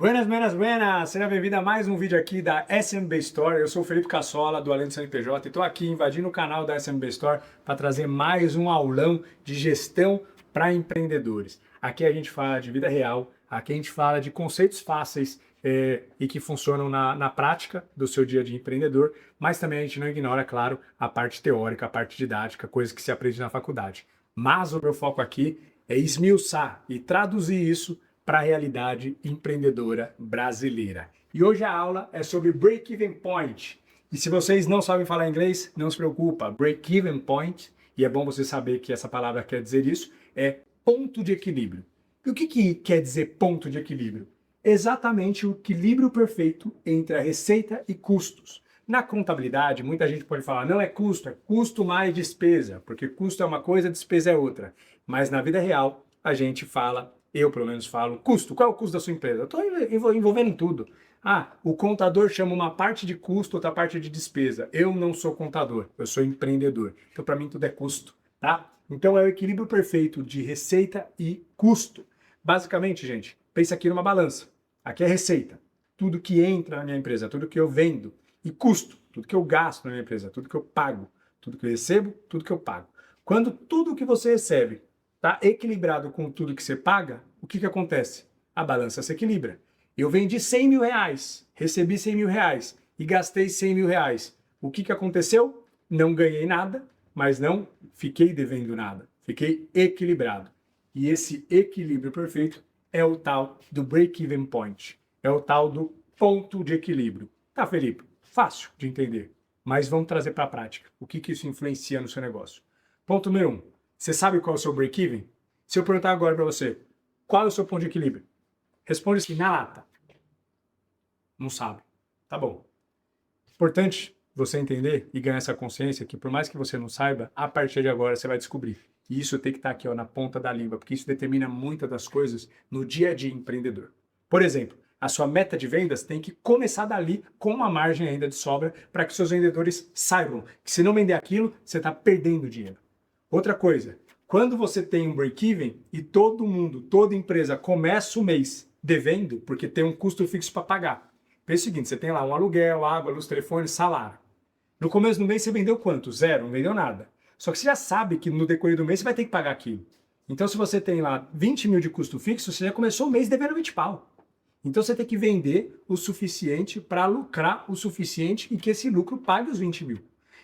Buenas, buenas, buenas! Seja bem-vindo a mais um vídeo aqui da SMB Store. Eu sou o Felipe Cassola, do Além do CNPJ, e estou aqui invadindo o canal da SMB Store para trazer mais um aulão de gestão para empreendedores. Aqui a gente fala de vida real, aqui a gente fala de conceitos fáceis e que funcionam na prática do seu dia a dia empreendedor, mas também a gente não ignora, claro, a parte teórica, a parte didática, coisas que se aprende na faculdade. Mas o meu foco aqui é esmiuçar e traduzir isso para a realidade empreendedora brasileira. E hoje a aula é sobre Break-Even Point. E se vocês não sabem falar inglês, não se preocupa. Break-Even Point, e é bom você saber que essa palavra quer dizer isso, é ponto de equilíbrio. E o que quer dizer ponto de equilíbrio? Exatamente o equilíbrio perfeito entre a receita e custos. Na contabilidade, muita gente pode falar, não é custo mais despesa, porque custo é uma coisa, despesa é outra. Mas na vida real, a gente fala, eu pelo menos falo, custo. Qual é o custo da sua empresa? Estou envolvendo em tudo. Ah, o contador chama uma parte de custo, outra parte de despesa. Eu não sou contador, eu sou empreendedor. Então para mim tudo é custo, tá? Então é o equilíbrio perfeito de receita e custo. Basicamente, gente, pensa aqui numa balança. Aqui é receita, tudo que entra na minha empresa, tudo que eu vendo. E custo, tudo que eu gasto na minha empresa, tudo que eu pago, tudo que eu recebo, tudo que eu pago. Quando tudo que você recebe está equilibrado com tudo que você paga, o que acontece? A balança se equilibra. Eu vendi 100 mil reais, recebi 100 mil reais e gastei 100 mil reais. O que aconteceu? Não ganhei nada, mas não fiquei devendo nada. Fiquei equilibrado. E esse equilíbrio perfeito é o tal do break-even point. É o tal do ponto de equilíbrio. Tá, Felipe? Fácil de entender. Mas vamos trazer para a prática. O que isso influencia no seu negócio? Ponto número 1. Você sabe qual é o seu break-even? Se eu perguntar agora para você, qual é o seu ponto de equilíbrio? Responde assim, na lata. Não sabe. Tá bom. Importante você entender e ganhar essa consciência que por mais que você não saiba, a partir de agora você vai descobrir. E isso tem que estar aqui na ponta da língua, porque isso determina muitas das coisas no dia a dia empreendedor. Por exemplo, a sua meta de vendas tem que começar dali com uma margem ainda de sobra para que seus vendedores saibam que se não vender aquilo, você está perdendo dinheiro. Outra coisa, quando você tem um break-even e todo mundo, toda empresa começa o mês devendo, porque tem um custo fixo para pagar. Pensa o seguinte, você tem lá um aluguel, água, luz, telefone, salário. No começo do mês você vendeu quanto? Zero, não vendeu nada. Só que você já sabe que no decorrer do mês você vai ter que pagar aquilo. Então se você tem lá 20 mil de custo fixo, você já começou o mês devendo 20 pau. Então você tem que vender o suficiente para lucrar o suficiente e que esse lucro pague os 20 mil.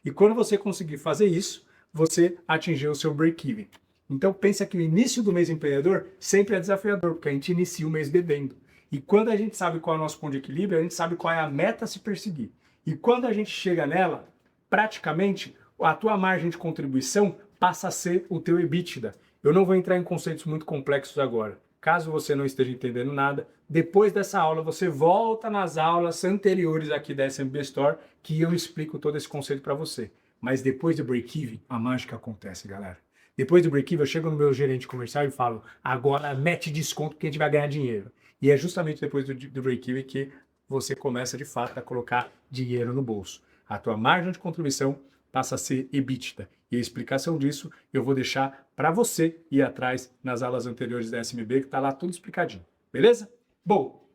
E quando você conseguir fazer isso, você atingiu o seu break-even. Então pensa que o início do mês empreendedor sempre é desafiador, porque a gente inicia o mês devendo. E quando a gente sabe qual é o nosso ponto de equilíbrio, a gente sabe qual é a meta a se perseguir. E quando a gente chega nela, praticamente a tua margem de contribuição passa a ser o teu EBITDA. Eu não vou entrar em conceitos muito complexos agora. Caso você não esteja entendendo nada, depois dessa aula você volta nas aulas anteriores aqui da SMB Store que eu explico todo esse conceito para você. Mas depois do break-even, a mágica acontece, galera. Depois do break-even, eu chego no meu gerente comercial e falo, agora mete desconto que a gente vai ganhar dinheiro. E é justamente depois do break-even que você começa de fato a colocar dinheiro no bolso. A tua margem de contribuição passa a ser EBITDA. E a explicação disso eu vou deixar para você ir atrás nas aulas anteriores da SMB, que está lá tudo explicadinho. Beleza? Bom,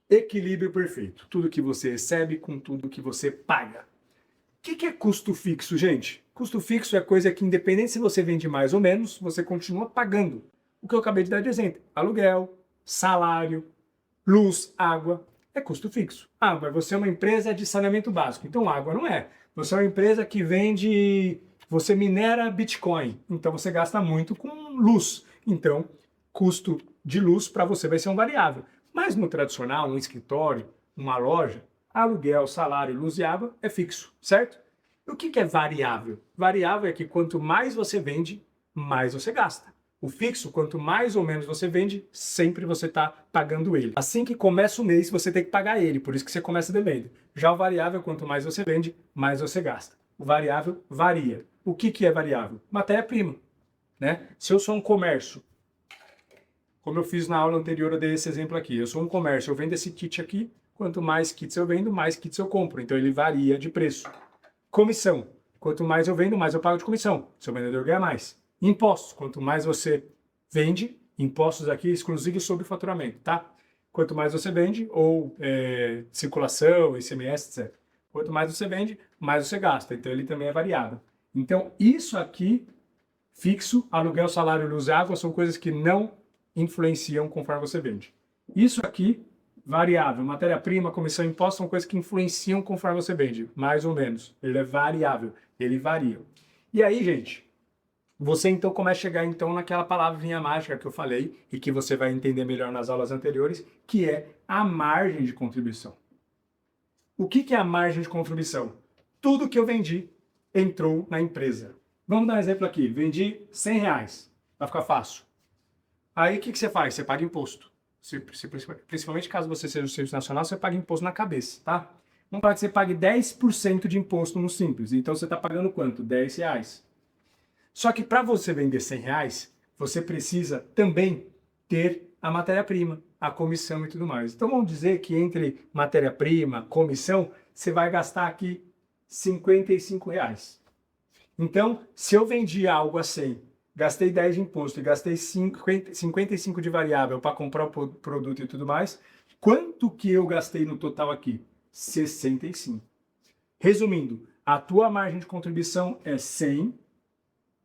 equilíbrio perfeito. Tudo que você recebe com tudo que você paga. O que é custo fixo, gente? Custo fixo é coisa que, independente se você vende mais ou menos, você continua pagando. O que eu acabei de dar de exemplo. Aluguel, salário, luz, água. É custo fixo. Ah, mas você é uma empresa de saneamento básico. Então água não é. Você é uma empresa que vende... Você minera Bitcoin. Então você gasta muito com luz. Então, custo de luz para você vai ser um variável. Mas no tradicional, um escritório, uma loja, aluguel, salário, luz e água é fixo, certo? E o que é variável? Variável é que quanto mais você vende, mais você gasta. O fixo, quanto mais ou menos você vende, sempre você está pagando ele. Assim que começa o mês, você tem que pagar ele, por isso que você começa devendo. Já o variável, quanto mais você vende, mais você gasta. O variável varia. O que é variável? Matéria-prima, né? Se eu sou um comércio, como eu fiz na aula anterior, eu dei esse exemplo aqui. Eu sou um comércio, eu vendo esse kit aqui, quanto mais kits eu vendo, mais kits eu compro. Então ele varia de preço. Comissão. Quanto mais eu vendo, mais eu pago de comissão. Seu vendedor ganha mais. Impostos. Quanto mais você vende, impostos aqui exclusivos sobre faturamento, tá? quanto mais você vende, ou circulação, ICMS, etc. Quanto mais você vende, mais você gasta. Então ele também é variável. Então isso aqui, fixo, aluguel, salário, luz e água, são coisas que não influenciam conforme você vende. Isso aqui, variável, matéria-prima, comissão, imposto, são coisas que influenciam conforme você vende, mais ou menos. Ele é variável, ele varia. E aí, gente, você então começa a chegar então naquela palavrinha mágica que eu falei e que você vai entender melhor nas aulas anteriores, que é a margem de contribuição. O que é a margem de contribuição? Tudo que eu vendi entrou na empresa. Vamos dar um exemplo aqui. Vendi R$100. Vai ficar fácil. Aí o que você faz? Você paga imposto. Principalmente caso você seja do Serviço Nacional, você paga imposto na cabeça, tá? Vamos falar que você pague 10% de imposto no Simples. Então você está pagando quanto? R$10. Só que para você vender R$100, você precisa também ter a matéria-prima, a comissão e tudo mais. Então vamos dizer que entre matéria-prima, comissão, você vai gastar aqui R$55. Então, se eu vendi algo a 100, gastei 10 de imposto e gastei 55 de variável para comprar o produto e tudo mais, quanto que eu gastei no total aqui? 65. Resumindo, a tua margem de contribuição é 100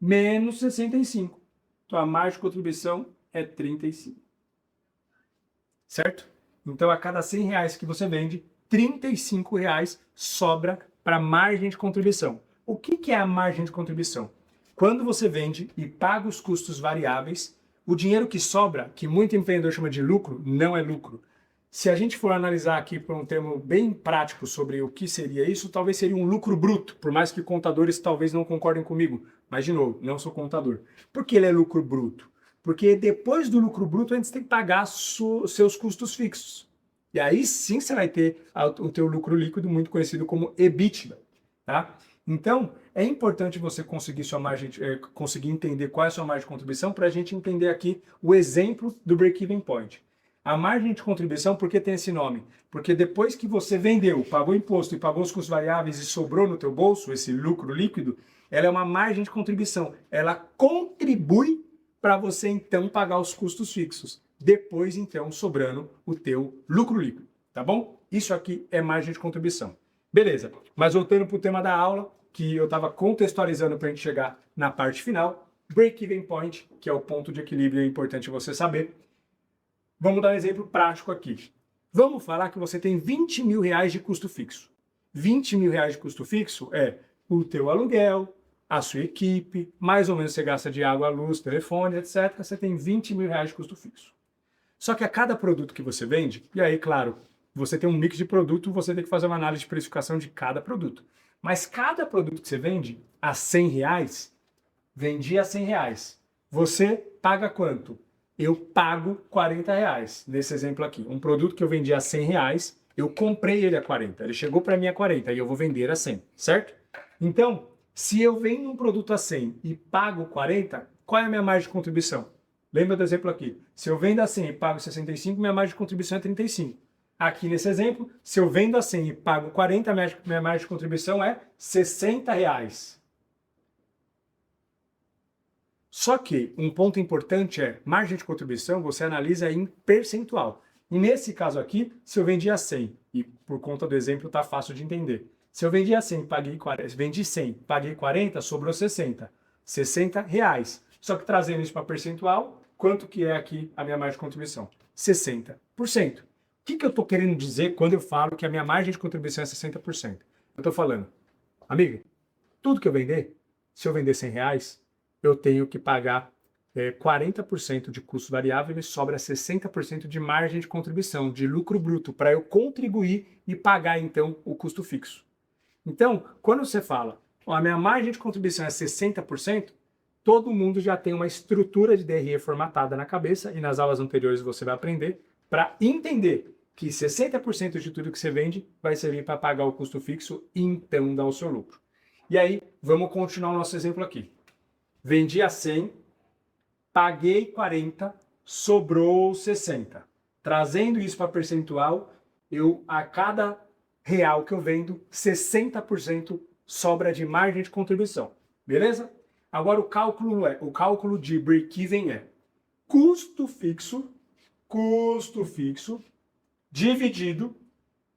menos 65. Tua margem de contribuição é 35. Certo? Então, a cada R$100 que você vende, R$35 sobra para margem de contribuição. O que é a margem de contribuição? Quando você vende e paga os custos variáveis, o dinheiro que sobra, que muito empreendedor chama de lucro, não é lucro. Se a gente for analisar aqui por um termo bem prático sobre o que seria isso, talvez seria um lucro bruto, por mais que contadores talvez não concordem comigo. Mas, de novo, não sou contador. Por que ele é lucro bruto? Porque depois do lucro bruto, antes tem que pagar seus custos fixos. E aí sim você vai ter o teu lucro líquido, muito conhecido como EBITDA. Tá? Então, é importante você conseguir sua margem, conseguir entender qual é a sua margem de contribuição para a gente entender aqui o exemplo do break-even point. A margem de contribuição, por que tem esse nome? Porque depois que você vendeu, pagou imposto e pagou os custos variáveis e sobrou no teu bolso esse lucro líquido, ela é uma margem de contribuição. Ela contribui para você então pagar os custos fixos. Depois então sobrando o teu lucro líquido, tá bom? Isso aqui é margem de contribuição. Beleza, mas voltando para o tema da aula, que eu estava contextualizando para a gente chegar na parte final, break-even point, que é o ponto de equilíbrio, é importante você saber. Vamos dar um exemplo prático aqui. Vamos falar que você tem R$20.000 de custo fixo. R$20.000 de custo fixo é o teu aluguel, a sua equipe, mais ou menos você gasta de água, luz, telefone, etc. Você tem R$20.000 de custo fixo. Só que a cada produto que você vende, e aí, claro, você tem um mix de produto, você tem que fazer uma análise de precificação de cada produto. Mas cada produto que você vende a R$100, vendi a R$100. Você paga quanto? Eu pago R$40. Nesse exemplo aqui, um produto que eu vendi a R$100, eu comprei ele a 40. Ele chegou para mim a 40 e eu vou vender a 100, certo? Então, se eu vendo um produto a 100 e pago 40, qual é a minha margem de contribuição? Lembra do exemplo aqui? Se eu vendo a 100 e pago 65, minha margem de contribuição é 35. Aqui nesse exemplo, se eu vendo a 100 e pago 40, minha margem de contribuição é R$60. Só que um ponto importante é, margem de contribuição você analisa em percentual. E nesse caso aqui, se eu vendi a 100, e por conta do exemplo está fácil de entender. Se eu vendi a 100, paguei 40, vendi 100, paguei 40, sobrou 60. R$60. Só que trazendo isso para percentual, quanto que é aqui a minha margem de contribuição? 60%. O que eu estou querendo dizer quando eu falo que a minha margem de contribuição é 60%? Eu estou falando, amiga, tudo que eu vender, se eu vender R$100, eu tenho que pagar 40% de custo variável e sobra 60% de margem de contribuição, de lucro bruto, para eu contribuir e pagar, então, o custo fixo. Então, quando você fala, a minha margem de contribuição é 60%, todo mundo já tem uma estrutura de DRE formatada na cabeça, e nas aulas anteriores você vai aprender, para entender que 60% de tudo que você vende vai servir para pagar o custo fixo e então dar o seu lucro. E aí, vamos continuar o nosso exemplo aqui. Vendi a 100, paguei 40, sobrou 60. Trazendo isso para percentual, a cada real que eu vendo, 60% sobra de margem de contribuição. Beleza? Agora o cálculo de break-even é custo fixo dividido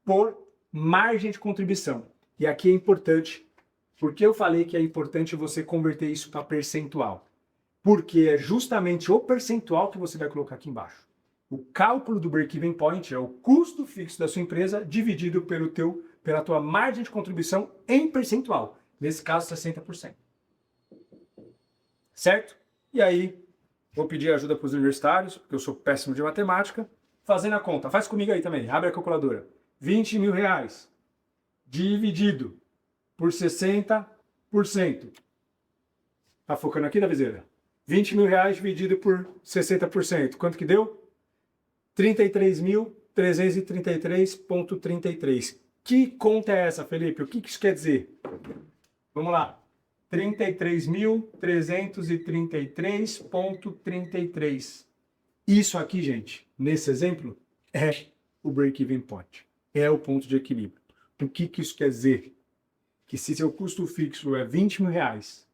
por margem de contribuição. E aqui é importante, porque eu falei que é importante você converter isso para percentual. Porque é justamente o percentual que você vai colocar aqui embaixo. O cálculo do break-even point é o custo fixo da sua empresa dividido pela tua margem de contribuição em percentual. Nesse caso, 60%. Certo? E aí, vou pedir ajuda para os universitários, porque eu sou péssimo de matemática. Fazendo a conta, faz comigo aí também, abre a calculadora. 20 mil reais dividido por 60%. Tá focando aqui, Davizeira? 20 mil reais dividido por 60%. Quanto que deu? 33.333,33. Que conta é essa, Felipe? O que isso quer dizer? Vamos lá. 33.333,33. Isso aqui, gente, nesse exemplo, é o break-even point. É o ponto de equilíbrio. O que isso quer dizer? Que se seu custo fixo é 20 mil reais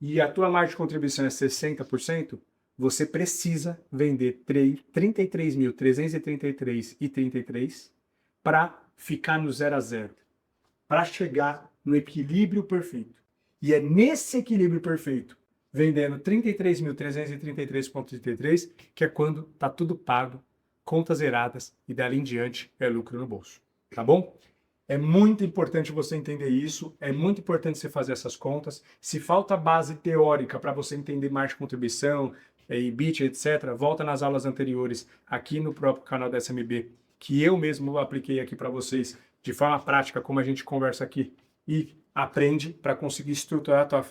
e a tua margem de contribuição é 60%, você precisa vender 33.333,33 para ficar no 0 a 0, para chegar no equilíbrio perfeito. E é nesse equilíbrio perfeito, vendendo 33.333,33, que é quando está tudo pago, contas zeradas e dali em diante é lucro no bolso. Tá bom? É muito importante você entender isso, é muito importante você fazer essas contas. Se falta base teórica para você entender margem de contribuição, EBIT, etc., volta nas aulas anteriores aqui no próprio canal da SMB, que eu mesmo apliquei aqui para vocês de forma prática, como a gente conversa aqui, e aprende para conseguir estruturar a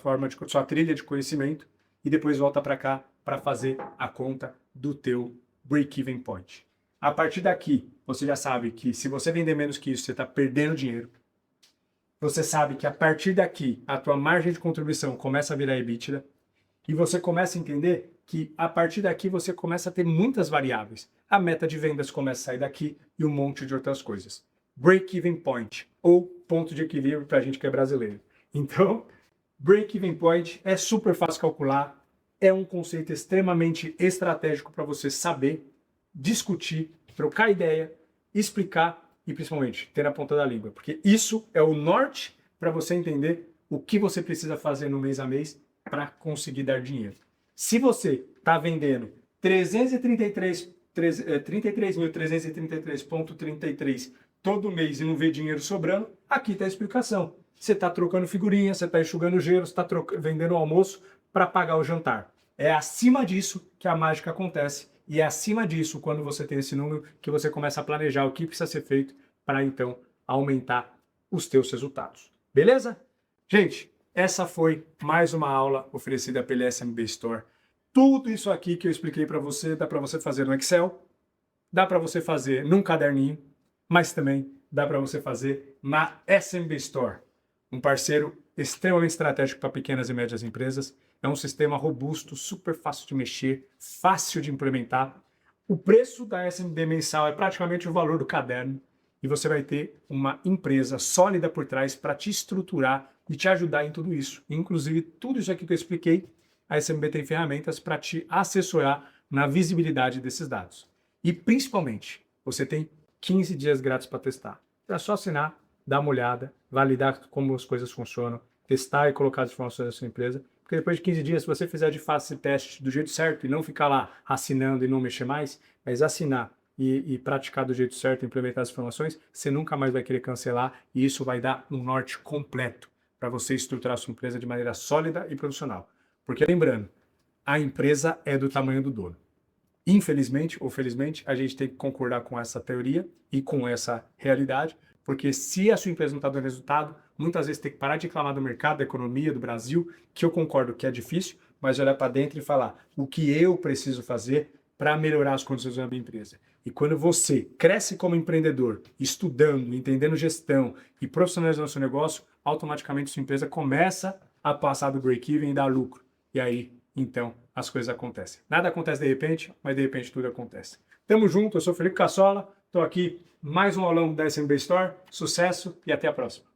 sua trilha de conhecimento e depois volta para cá para fazer a conta do teu break-even point. A partir daqui, você já sabe que se você vender menos que isso, você está perdendo dinheiro. Você sabe que a partir daqui, a tua margem de contribuição começa a virar EBITDA. E você começa a entender que a partir daqui você começa a ter muitas variáveis. A meta de vendas começa a sair daqui e um monte de outras coisas. Break-even point, ou ponto de equilíbrio para a gente que é brasileiro. Então, break-even point é super fácil calcular, é um conceito extremamente estratégico para você saber, discutir, trocar ideia, explicar e principalmente ter na ponta da língua, porque isso é o norte para você entender o que você precisa fazer no mês a mês para conseguir dar dinheiro. Se você está vendendo 33.333,33 todo mês e não vê dinheiro sobrando, aqui está a explicação. Você está trocando figurinha, você está enxugando gelo, você está vendendo o almoço para pagar o jantar. É acima disso que a mágica acontece. E é acima disso, quando você tem esse número, que você começa a planejar o que precisa ser feito para, então, aumentar os teus resultados. Beleza? Gente, essa foi mais uma aula oferecida pela SMB Store. Tudo isso aqui que eu expliquei para você, dá para você fazer no Excel, dá para você fazer num caderninho, mas também dá para você fazer na SMB Store. Um parceiro extremamente estratégico para pequenas e médias empresas. É um sistema robusto, super fácil de mexer, fácil de implementar. O preço da SMB mensal é praticamente o valor do caderno e você vai ter uma empresa sólida por trás para te estruturar e te ajudar em tudo isso. Inclusive, tudo isso aqui que eu expliquei, a SMB tem ferramentas para te assessorar na visibilidade desses dados. E principalmente, você tem 15 dias grátis para testar. Então é só assinar, dar uma olhada, validar como as coisas funcionam, testar e colocar as informações da sua empresa. Porque depois de 15 dias, se você fizer de fato esse teste do jeito certo e não ficar lá assinando e não mexer mais, mas assinar e praticar do jeito certo, implementar as informações, você nunca mais vai querer cancelar e isso vai dar um norte completo para você estruturar a sua empresa de maneira sólida e profissional. Porque lembrando, a empresa é do tamanho do dono. Infelizmente ou felizmente, a gente tem que concordar com essa teoria e com essa realidade, porque se a sua empresa não está dando resultado, muitas vezes tem que parar de reclamar do mercado, da economia, do Brasil, que eu concordo que é difícil, mas olhar para dentro e falar o que eu preciso fazer para melhorar as condições da minha empresa. E quando você cresce como empreendedor, estudando, entendendo gestão e profissionalizando o seu negócio, automaticamente sua empresa começa a passar do break-even e dar lucro. E aí, então, as coisas acontecem. Nada acontece de repente, mas de repente tudo acontece. Tamo junto, eu sou Felipe Cassola, estou aqui mais um aulão da SMB Store. Sucesso e até a próxima.